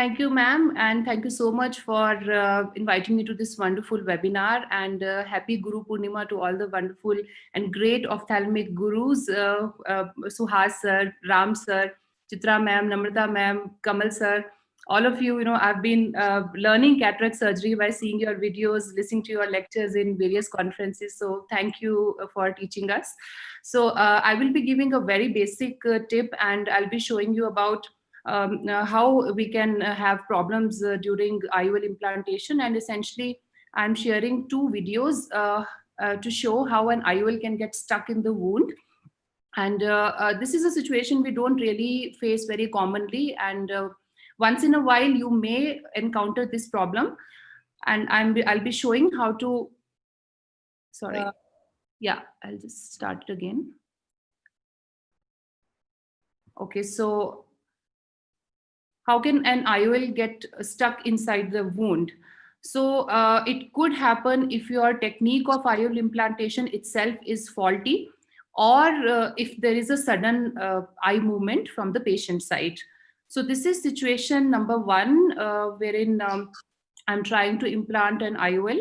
Thank you, ma'am, and thank you so much for inviting me to this wonderful webinar. And happy Guru Purnima to all the wonderful and great ophthalmic gurus, Suhas sir, Ram sir, Chitra ma'am, Namrata ma'am, Kamal sir. All of you, I've been learning cataract surgery by seeing your videos, listening to your lectures in various conferences. So thank you for teaching us. So I will be giving a very basic tip, and I'll be showing you about how we can have problems during IOL implantation. And essentially, I'm sharing two videos to show how an IOL can get stuck in the wound. And this is a situation we don't really face very commonly. And once in a while, you may encounter this problem. And I'll be showing how to, sorry. Yeah, I'll just start it again. Okay, so how can an IOL get stuck inside the wound? So it could happen if your technique of IOL implantation itself is faulty, or if there is a sudden eye movement from the patient side. So this is situation number one, wherein I'm trying to implant an IOL.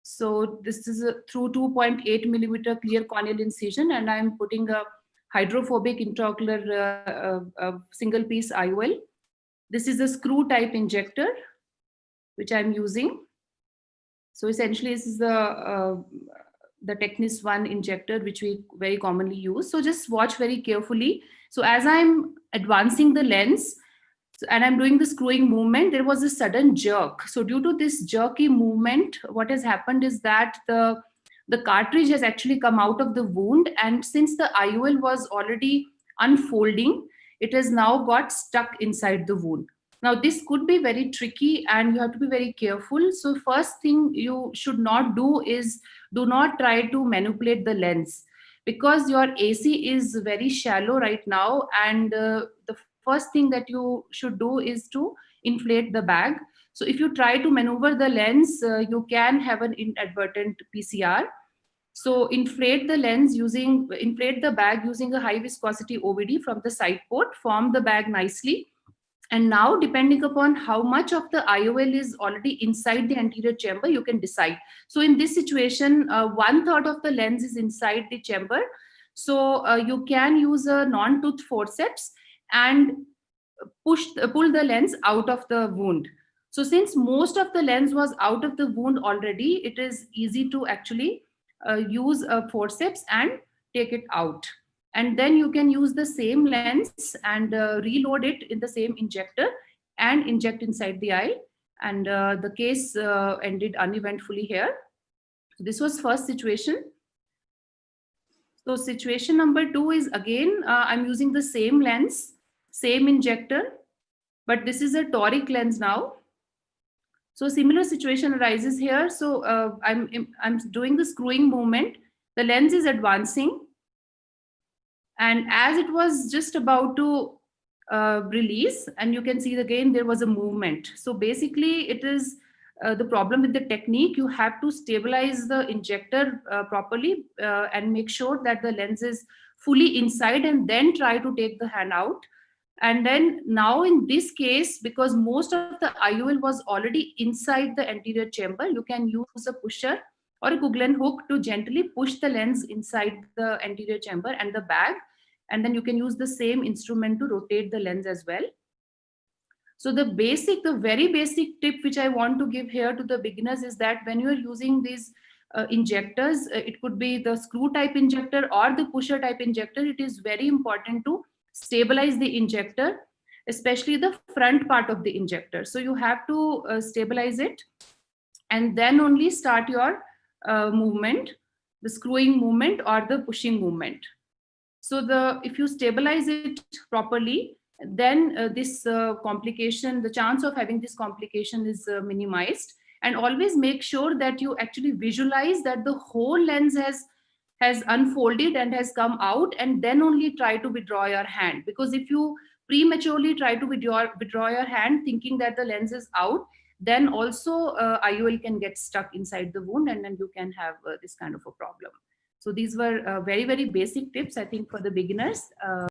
So this is through 2.8 millimeter clear corneal incision, and I'm putting a hydrophobic intraocular single piece IOL. This is a screw type injector, which I'm using. So essentially, this is the Technis 1 injector, which we very commonly use. So just watch very carefully. So as I'm advancing the lens and I'm doing the screwing movement, there was a sudden jerk. So due to this jerky movement, what has happened is that the cartridge has actually come out of the wound. And since the IOL was already unfolding, it has now got stuck inside the wound. Now, this could be very tricky and you have to be very careful. So first thing you should not do is do not try to manipulate the lens, because your AC is very shallow right now. And the first thing that you should do is to inflate the bag. So if you try to maneuver the lens, you can have an inadvertent PCR. So inflate the bag using a high viscosity OVD from the side port, form the bag nicely. And now, depending upon how much of the IOL is already inside the anterior chamber, you can decide. So in this situation, 1/3 of the lens is inside the chamber. So you can use a non-tooth forceps and pull the lens out of the wound. So since most of the lens was out of the wound already, it is easy to actually use a forceps and take it out. And then you can use the same lens and reload it in the same injector and inject inside the eye. And the case ended uneventfully here. So this was first situation. So situation number two is again, I'm using the same lens, same injector, but this is a toric lens now. So similar situation arises here. So I'm doing the screwing movement. The lens is advancing. And as it was just about to release, and you can see again, there was a movement. So basically it is the problem with the technique. You have to stabilize the injector properly and make sure that the lens is fully inside, and then try to take the hand out. And then now in this case, because most of the IOL was already inside the anterior chamber, you can use a pusher or a Coughlin hook to gently push the lens inside the anterior chamber and the bag. And then you can use the same instrument to rotate the lens as well. So the very basic tip which I want to give here to the beginners is that when you are using these injectors, it could be the screw type injector or the pusher type injector, it is very important to stabilize the injector, especially the front part of the injector. So you have to stabilize it and then only start your movement, the screwing movement or the pushing movement. So if you stabilize it properly, then this complication, the chance of having this complication is minimized. And always make sure that you actually visualize that the whole lens has unfolded and has come out, and then only try to withdraw your hand. Because if you prematurely try to withdraw your hand thinking that the lens is out, then also IOL can get stuck inside the wound, and then you can have this kind of a problem. So these were very, very basic tips, I think, for the beginners.